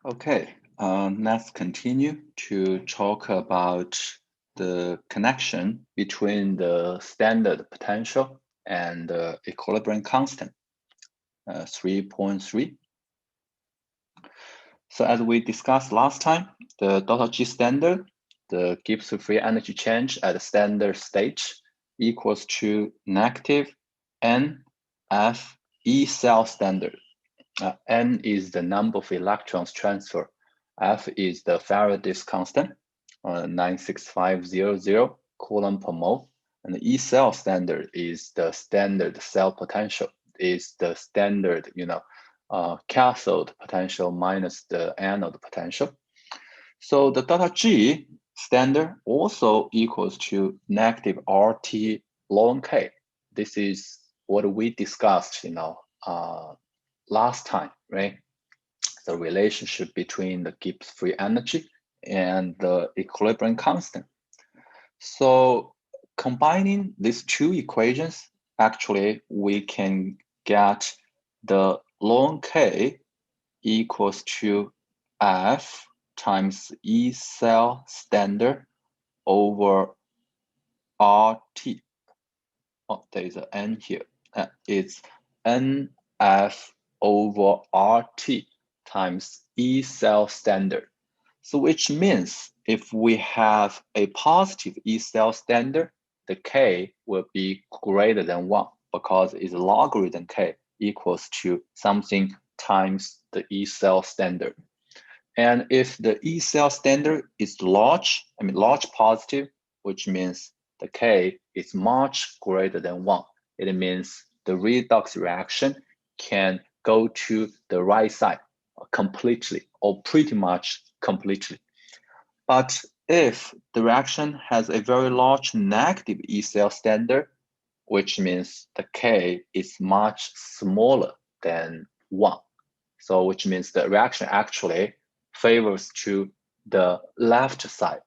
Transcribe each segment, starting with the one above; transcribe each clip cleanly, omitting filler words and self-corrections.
Okay, let's continue to talk about the connection between the standard potential and the equilibrium constant, 3.3. So as we discussed last time, the delta G standard, the Gibbs free energy change at the standard state equals to negative NF E cell standard. N is the number of electrons transferred. F is the Faraday's constant, 96500 coulomb per mole. And the E cell standard is the standard cell potential, is the standard, cathode potential minus the anode potential. So the delta G standard also equals to negative RT ln K. This is what we discussed, last time, right? The relationship between the Gibbs free energy and the equilibrium constant. So combining these two equations, actually, we can get the ln K equals to F times E cell standard over RT. Oh, there is an N here. It's NF over RT times E cell standard. So which means if we have a positive E cell standard, the K will be greater than 1 because its logarithm K equals to something times the E cell standard. And if the E cell standard is large positive, which means the K is much greater than 1. It means the redox reaction can go to the right side completely or pretty much completely. But if the reaction has a very large negative E cell standard, which means the K is much smaller than 1. So which means the reaction actually favors to the left side.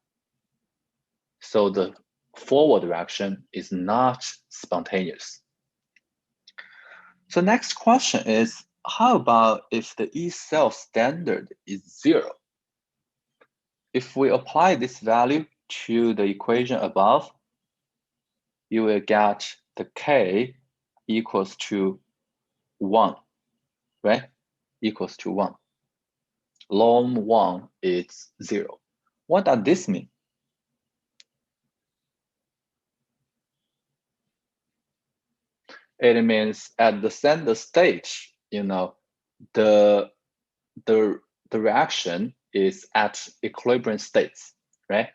So the forward reaction is not spontaneous. So next question is, how about if the E cell standard is 0? If we apply this value to the equation above, you will get the K equals to 1, right? Equals to 1. Ln 1 is 0. What does this mean? It means at the center stage, the reaction is at equilibrium states, right?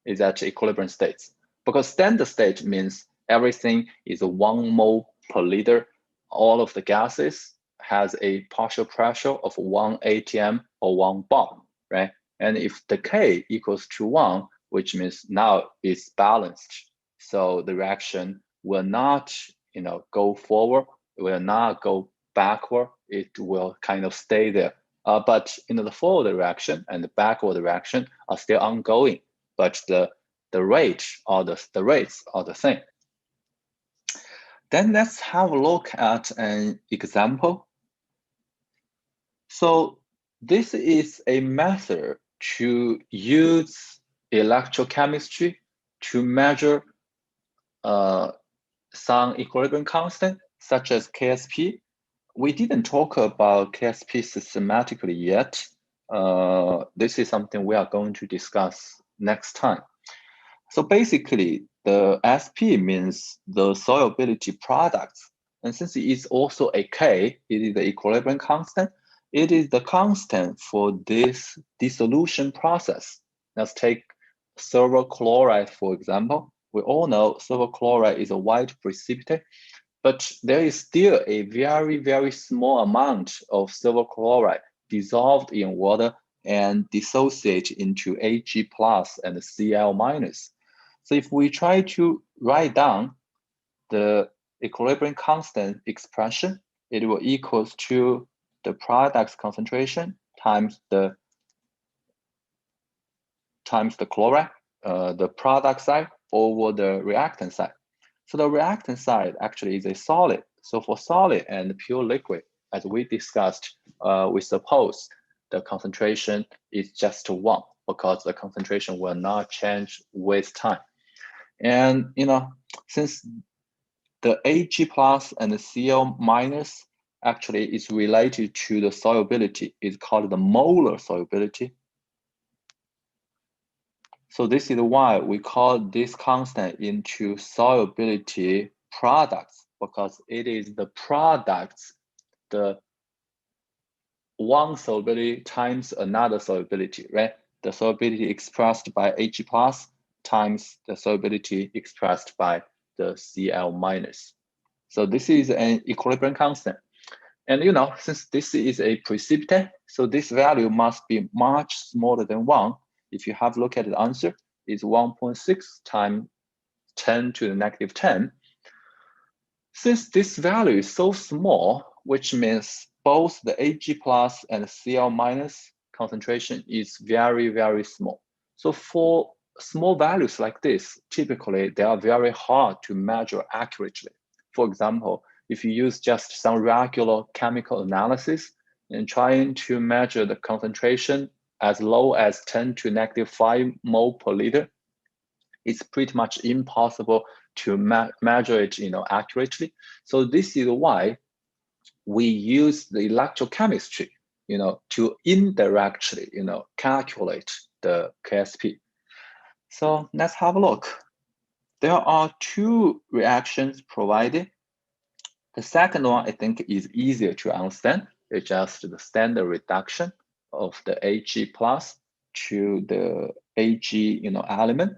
Is at equilibrium states. Because standard state means everything is 1 mole per liter. All of the gases has a partial pressure of 1 atm or 1 bar, right? And if the K equals to 1, which means now it's balanced, so the reaction will not, go forward, it will not go backward, it will kind of stay there. But the forward reaction and the backward reaction are still ongoing, but the rates are the same. Then let's have a look at an example. So this is a method to use electrochemistry to measure some equilibrium constant, such as KSP. We didn't talk about KSP systematically yet. This is something we are going to discuss next time. So basically, the SP means the solubility products. And since it is also a K, it is the equilibrium constant. It is the constant for this dissolution process. Let's take silver chloride, for example. We all know silver chloride is a white precipitate, but there is still a very, very small amount of silver chloride dissolved in water and dissociate into Ag plus and Cl minus. So if we try to write down the equilibrium constant expression, it will equals to the product's concentration times the chloride, the product side over the reactant side. So the reactant side actually is a solid. So for solid and pure liquid, as we discussed, we suppose the concentration is just 1 because the concentration will not change with time. And since the Ag plus and the Cl minus actually is related to the solubility, it's called the molar solubility. So this is why we call this constant into solubility products, because it is the products, the one solubility times another solubility, right? The solubility expressed by Ag plus times the solubility expressed by the Cl minus. So this is an equilibrium constant. And since this is a precipitate, so this value must be much smaller than 1. If you have a look at the answer, it's 1.6 times 10 to the negative 10. Since this value is so small, which means both the Ag plus and Cl minus concentration is very, very small. So for small values like this, typically they are very hard to measure accurately. For example, if you use just some regular chemical analysis and trying to measure the concentration as low as 10 to negative 5 mole per liter, it's pretty much impossible to measure it accurately. So this is why we use the electrochemistry to indirectly calculate the KSP. So let's have a look. There are 2 reactions provided. The second one I think is easier to understand. It's just the standard reduction of the Ag plus to the Ag element.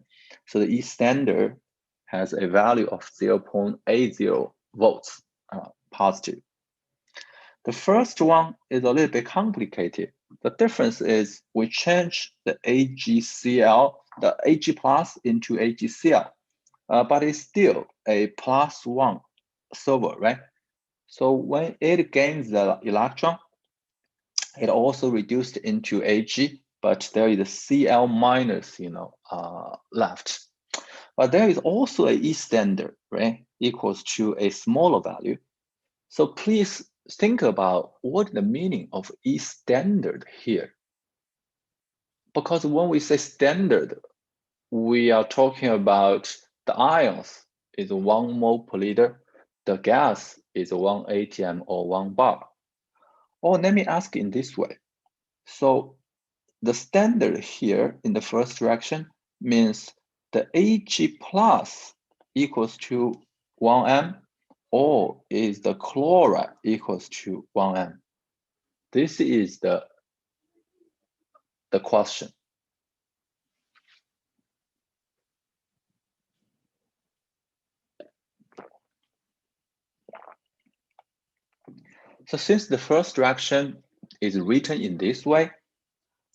So the E standard has a value of 0.80 volts positive. The first one is a little bit complicated. The difference is we change the AgCl, the Ag plus into AgCl, but it's still a +1 solver, right? So when it gains the electron, it also reduced into Ag, but there is a Cl minus, left. But there is also a E standard, right, equals to a smaller value. So please think about what the meaning of E standard here. Because when we say standard, we are talking about the ions is 1 mole per liter, the gas is 1 atm or 1 bar. Or let me ask in this way. So the standard here in the first direction means the Ag plus equals to 1m, or is the chloride equals to 1m? This is the question. So since the first direction is written in this way,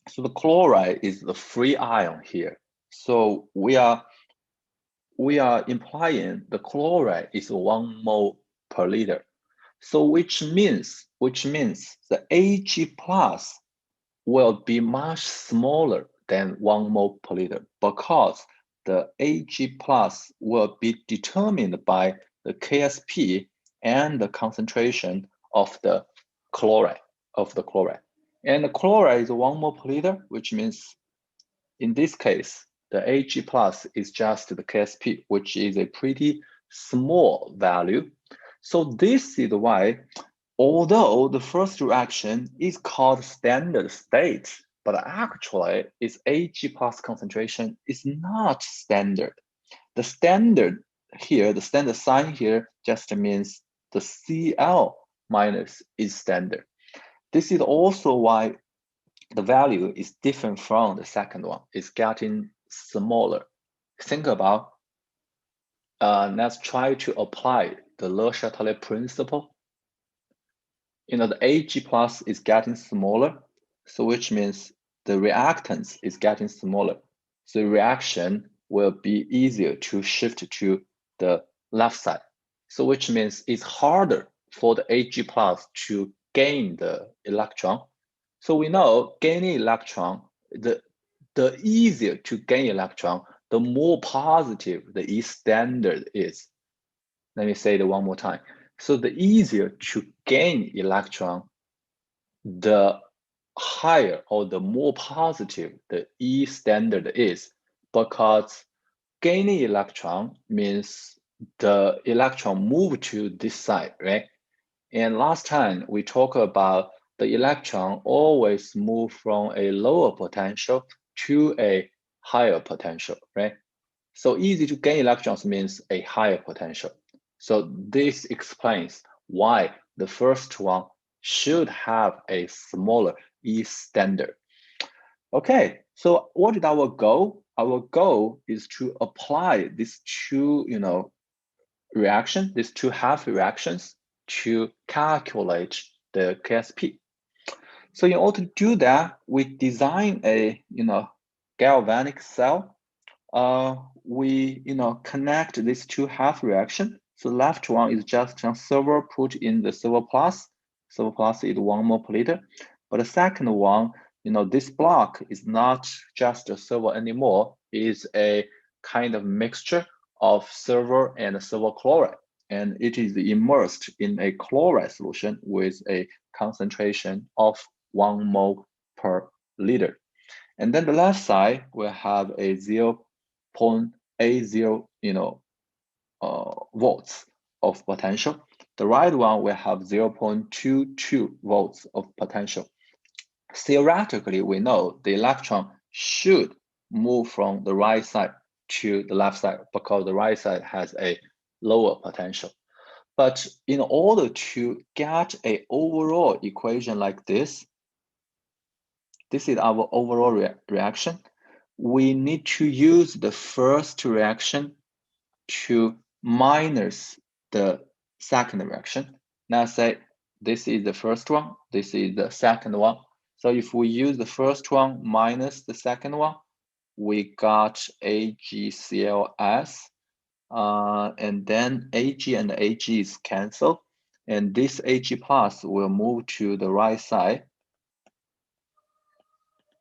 so the chloride is the free ion here. So we are implying the chloride is 1 mole per liter. So which means the Ag plus will be much smaller than 1 mole per liter, because the Ag plus will be determined by the KSP and the concentration of the chloride. And the chloride is 1 mole per liter, which means in this case, the Ag plus is just the KSP, which is a pretty small value. So this is why, although the first reaction is called standard state, but actually its Ag plus concentration is not standard. The standard here, the standard sign here just means the Cl minus is standard. This is also why the value is different from the second one. It's getting smaller. Think about, let's try to apply the Le Chatelier principle. The Ag plus is getting smaller, so which means the reactance is getting smaller. So the reaction will be easier to shift to the left side. So which means it's harder for the Ag plus to gain the electron. So we know gaining electron, the easier to gain electron, the more positive the E standard is. Let me say it one more time. So the easier to gain electron, the higher or the more positive the E standard is, because gaining electron means the electron move to this side, right? And last time we talked about the electron always move from a lower potential to a higher potential, right? So easy to gain electrons means a higher potential. So this explains why the first one should have a smaller E standard. Okay, so what is our goal? Our goal is to apply these two, these two half reactions to calculate the KSP. So in order to do that, we design a, galvanic cell. We, connect these two half reaction. So left one is just a silver put in the silver plus. Silver plus is 1 mole per liter. But the second one, this block is not just a silver anymore. It's a kind of mixture of silver and silver chloride. And it is immersed in a chloride solution with a concentration of 1 mole per liter. And then the left side will have a 0.80, volts of potential. The right one will have 0.22 volts of potential. Theoretically, we know the electron should move from the right side to the left side because the right side has a lower potential. But in order to get an overall equation like this is our overall reaction. We need to use the first reaction to minus the second reaction. Now say this is the first one, this is the second one. So if we use the first one minus the second one, we got AgClS, and then Ag and Ag is cancelled, and this Ag plus will move to the right side,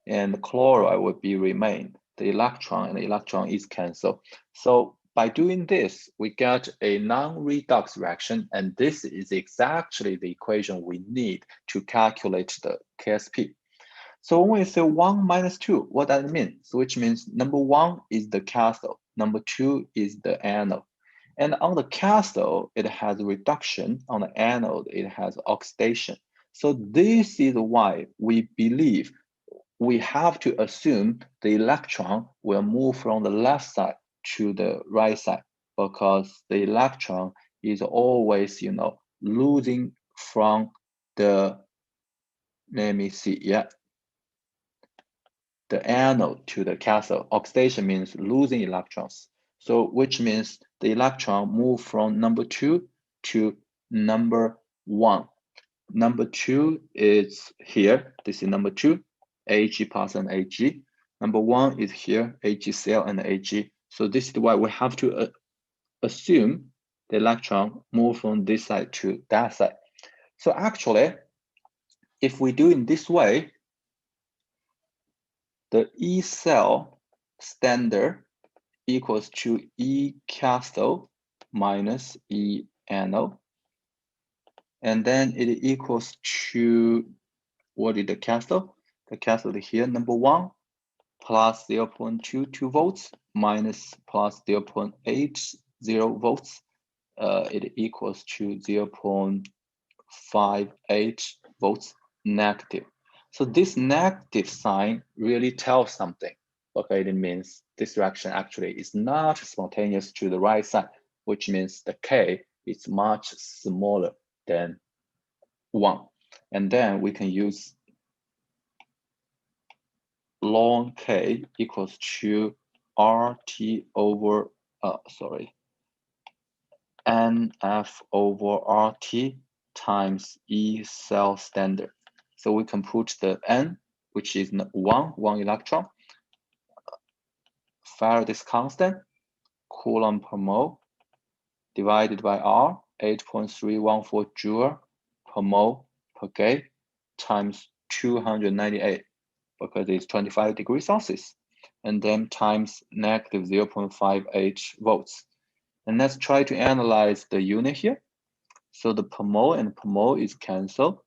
and the chloride will be remain. The electron and the electron is cancelled. So by doing this, we get a non-redox reaction, and this is exactly the equation we need to calculate the KSP. So when we say 1 minus 2, what does it mean? So which means number 1 is the cathode, number 2 is the anode. And on the cathode, it has reduction. On the anode, it has oxidation. So this is why we believe we have to assume the electron will move from the left side to the right side, because the electron is always, losing from the, let me see, yeah, the anode to the cathode. Oxidation means losing electrons. So which means the electron move from number 2 to number 1. Number 2 is here. This is number 2, Ag plus and Ag. Number 1 is here, AgCl and Ag. So this is why we have to assume the electron move from this side to that side. So actually, if we do in this way, the E cell standard equals to E cathode minus E anode. And then it equals to, what is the cathode? The cathode here, number 1, plus 0.22 volts minus plus 0.80 volts. It equals to 0.58 volts negative. So this negative sign really tells something. Okay, it means this reaction actually is not spontaneous to the right side, which means the K is much smaller than 1. And then we can use ln K equals to RT over, NF over RT times E cell standard. So we can put the N, which is 1 electron, Faraday's constant, Coulomb per mole, divided by R, 8.314 joule per mole per K, times 298, because it's 25 degrees Celsius, and then times negative 0.58 volts. And let's try to analyze the unit here. So the per mole and per mole is cancelled.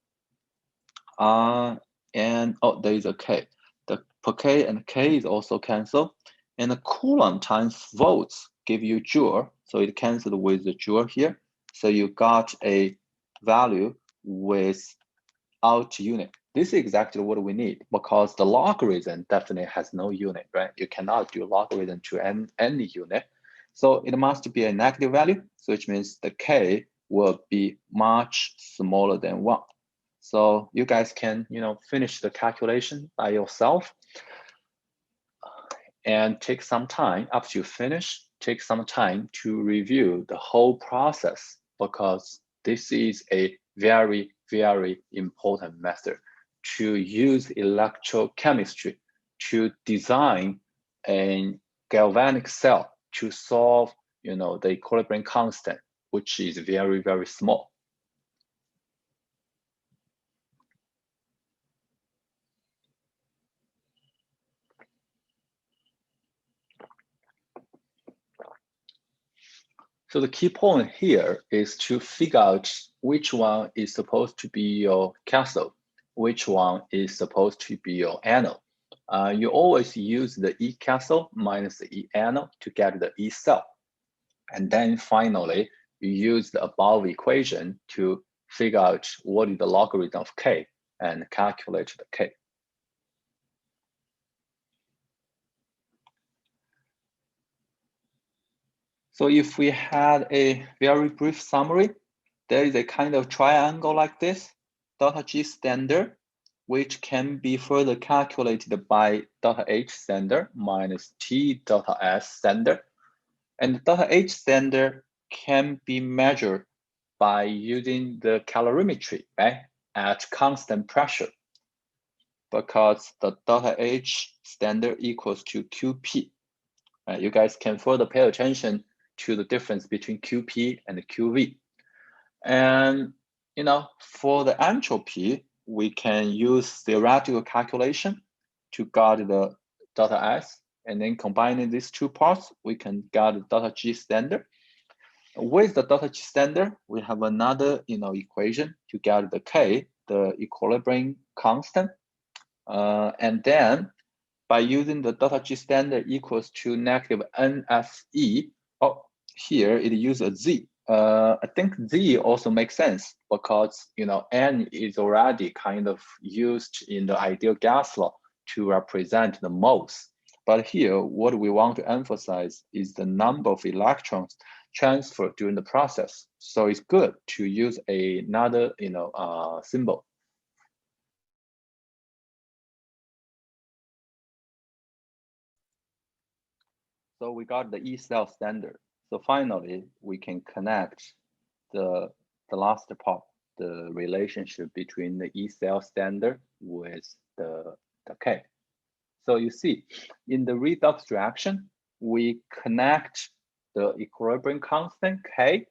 And oh, there is a K. The per K and K is also cancelled. And the Coulomb times volts give you joule. So it canceled with the joule here. So you got a value without unit. This is exactly what we need because the logarithm definitely has no unit, right? You cannot do logarithm to any unit. So it must be a negative value, so which means the K will be much smaller than 1. So you guys can, finish the calculation by yourself and take some time after you finish, take some time to review the whole process because this is a very, very important method to use electrochemistry to design a galvanic cell to solve, the equilibrium constant, which is very, very small. So the key point here is to figure out which one is supposed to be your cathode, which one is supposed to be your anode. You always use the E cathode minus the E anode to get the E cell. And then finally, you use the above equation to figure out what is the logarithm of K and calculate the K. So if we had a very brief summary, there is a kind of triangle like this, delta G standard, which can be further calculated by delta H standard minus T delta S standard. And delta H standard can be measured by using the calorimetry, right, at constant pressure, because the delta H standard equals to QP. Right? You guys can further pay attention to the difference between QP and QV. And for the entropy, we can use theoretical calculation to get the delta S, and then combining these two parts, we can get the delta G standard. With the delta G standard, we have another equation to get the K, the equilibrium constant, and then by using the delta G standard equals to negative NFE. Oh, here it uses a Z. I think Z also makes sense because N is already kind of used in the ideal gas law to represent the moles. But here, what we want to emphasize is the number of electrons transferred during the process. So it's good to use another symbol. So we got the E cell standard. So finally, we can connect the last part, the relationship between the E cell standard with the K. So you see, in the redox reaction, we connect the equilibrium constant K,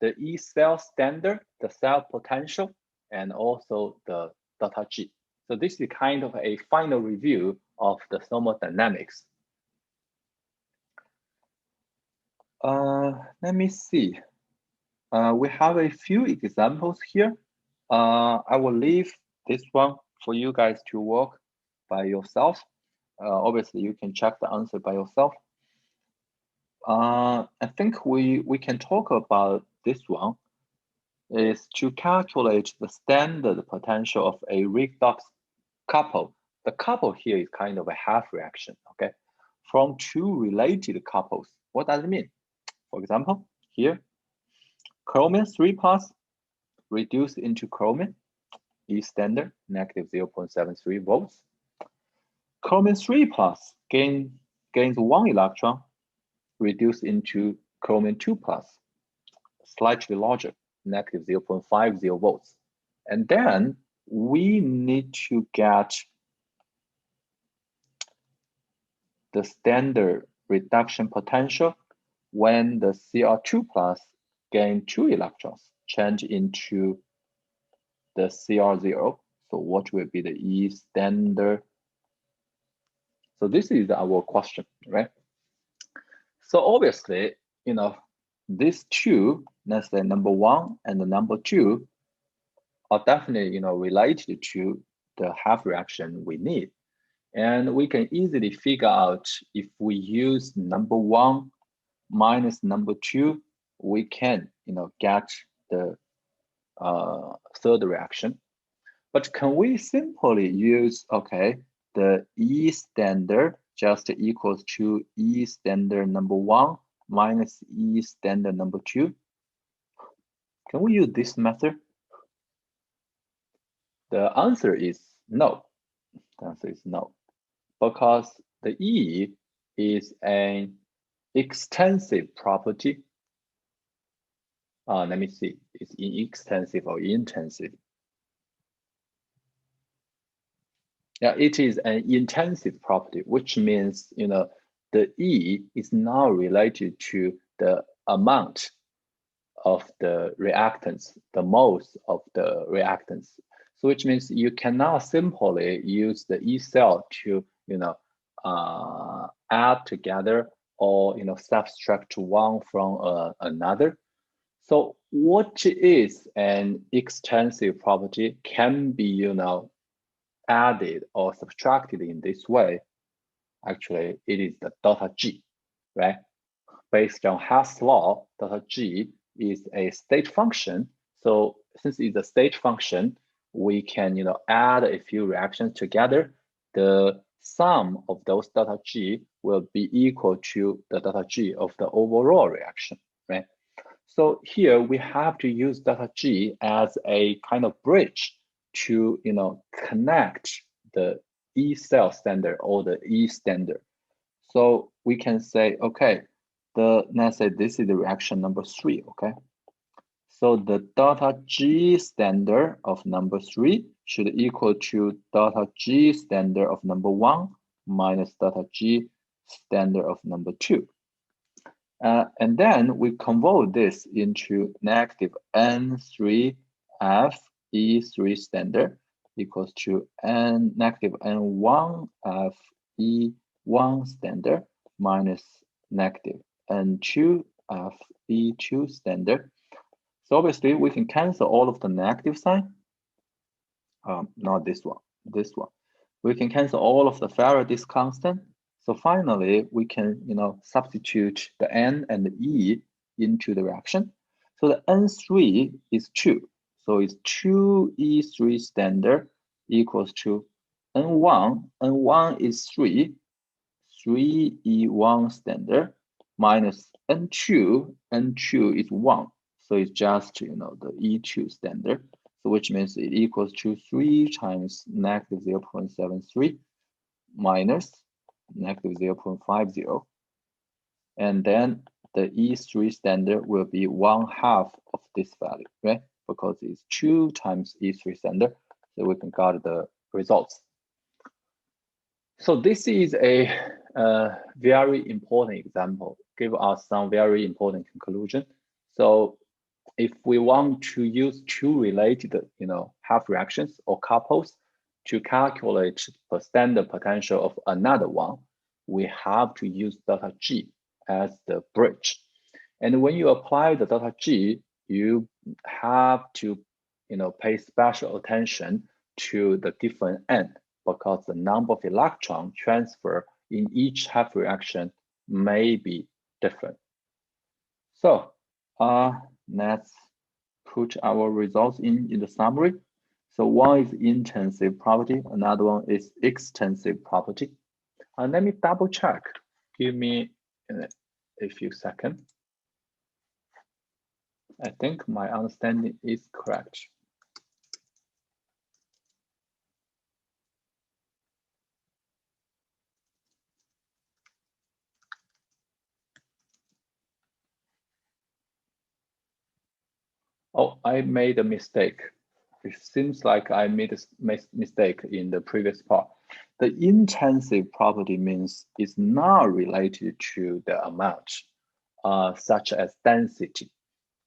the E cell standard, the cell potential, and also the delta G. So this is kind of a final review of the thermodynamics. Let me see. We have a few examples here. I will leave this one for you guys to work by yourself. Obviously, you can check the answer by yourself. I think we can talk about this one is to calculate the standard potential of a redox couple. The couple here is kind of a half reaction, okay? From two related couples. What does it mean? For example, here, chromium 3 plus reduced into chromium, E standard, negative 0.73 volts. Chromium 3 plus gains 1 electron, reduced into chromium 2 plus, slightly larger, negative 0.50 volts. And then we need to get the standard reduction potential when the Cr2 plus gain 2 electrons, change into the Cr0. So what will be the E standard? So this is our question, right? So obviously, these two, let's say number 1 and the number 2, are definitely related to the half reaction we need. And we can easily figure out if we use number 1 minus number 2, we can get the third reaction. But can we simply use, okay, the E standard just equals to E standard number 1 minus E standard number 2? Can we use this method? The answer is no. The answer is no, because the E is an extensive property. Let me see, it's extensive or intensive? Yeah, it is an intensive property, which means, the E is now related to the amount of the reactants, the moles of the reactants. So which means you cannot simply use the E cell to, add together or, subtract one from another. So what is an extensive property can be, added or subtracted in this way. Actually, it is the delta G, right? Based on Hess law, delta G is a state function. So since it's a state function, we can, add a few reactions together. The sum of those delta G will be equal to the delta G of the overall reaction, right? So here we have to use delta G as a kind of bridge to, connect the E cell standard or the E standard. So we can say, okay, let's say this is the reaction number 3, okay? So the delta G standard of number 3 should equal to delta G standard of number 1 minus delta G standard of number 2. And then we convert this into negative N3 F E3 standard equals to negative N1 F E1 standard minus negative N2 F E2 standard. So obviously we can cancel all of the negative sign. Not this one, this one. We can cancel all of the Faraday's constant. So finally, we can, substitute the N and the E into the reaction. So the N3 is 2. So it's 2E3 standard equals to N1. N1 is 3. 3E1 standard minus N2. N2 is 1. So it's just, the E2 standard. So which means it equals to 3 times negative 0.73 minus negative 0.50. And then the E3 standard will be 1/2 of this value, right? Because it's 2 times E3 standard. So we can get the results. So this is a very important example, give us some very important conclusion. So if we want to use two related, half reactions or couples to calculate the standard potential of another one, we have to use delta G as the bridge. And when you apply the delta G, you have to, pay special attention to the different N, because the number of electron transfer in each half reaction may be different. So let's put our results in the summary. So one is intensive property, another one is extensive property. Let me double check. Give me a few seconds. I think my understanding is correct. Oh, I made a mistake. It seems like I made a mistake in the previous part. The intensive property means it's not related to the amount, such as density.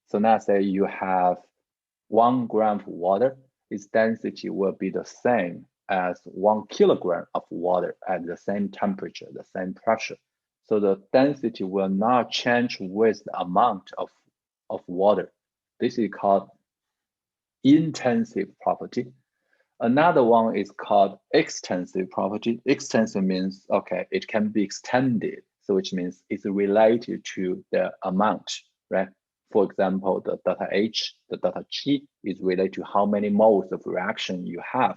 So let's say you have 1 gram of water, its density will be the same as 1 kilogram of water at the same temperature, the same pressure. So the density will not change with the amount of water. This is called intensive property. Another one is called extensive property. Extensive means, okay, it can be extended. So which means it's related to the amount, right? For example, the delta H, the delta G is related to how many moles of reaction you have.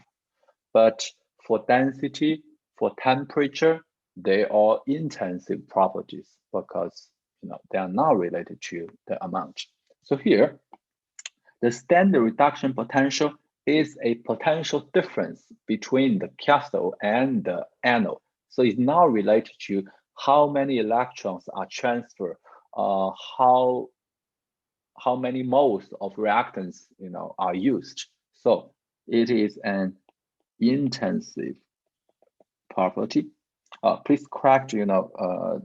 But for density, for temperature, they are intensive properties because they are not related to the amount. So here, the standard reduction potential is a potential difference between the cathode and the anode. So it's not related to how many electrons are transferred, how many moles of reactants are used. So it is an intensive property. Please correct the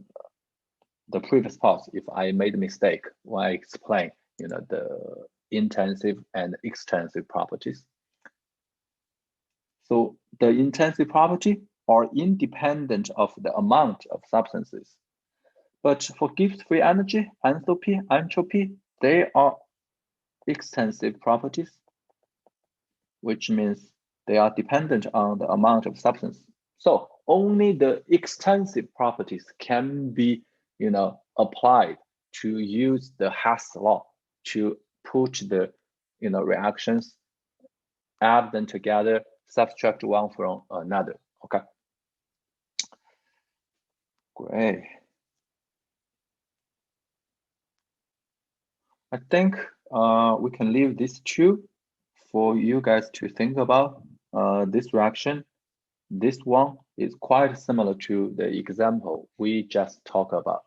previous part if I made a mistake when I explain the intensive and extensive properties. So the intensive property are independent of the amount of substances. But for gift-free energy, enthalpy, entropy, they are extensive properties, which means they are dependent on the amount of substance. So only the extensive properties can be, applied to use the Hess law to put the, reactions, add them together, subtract one from another. Okay. Great. I think we can leave these two for you guys to think about. This reaction, this one is quite similar to the example we just talked about.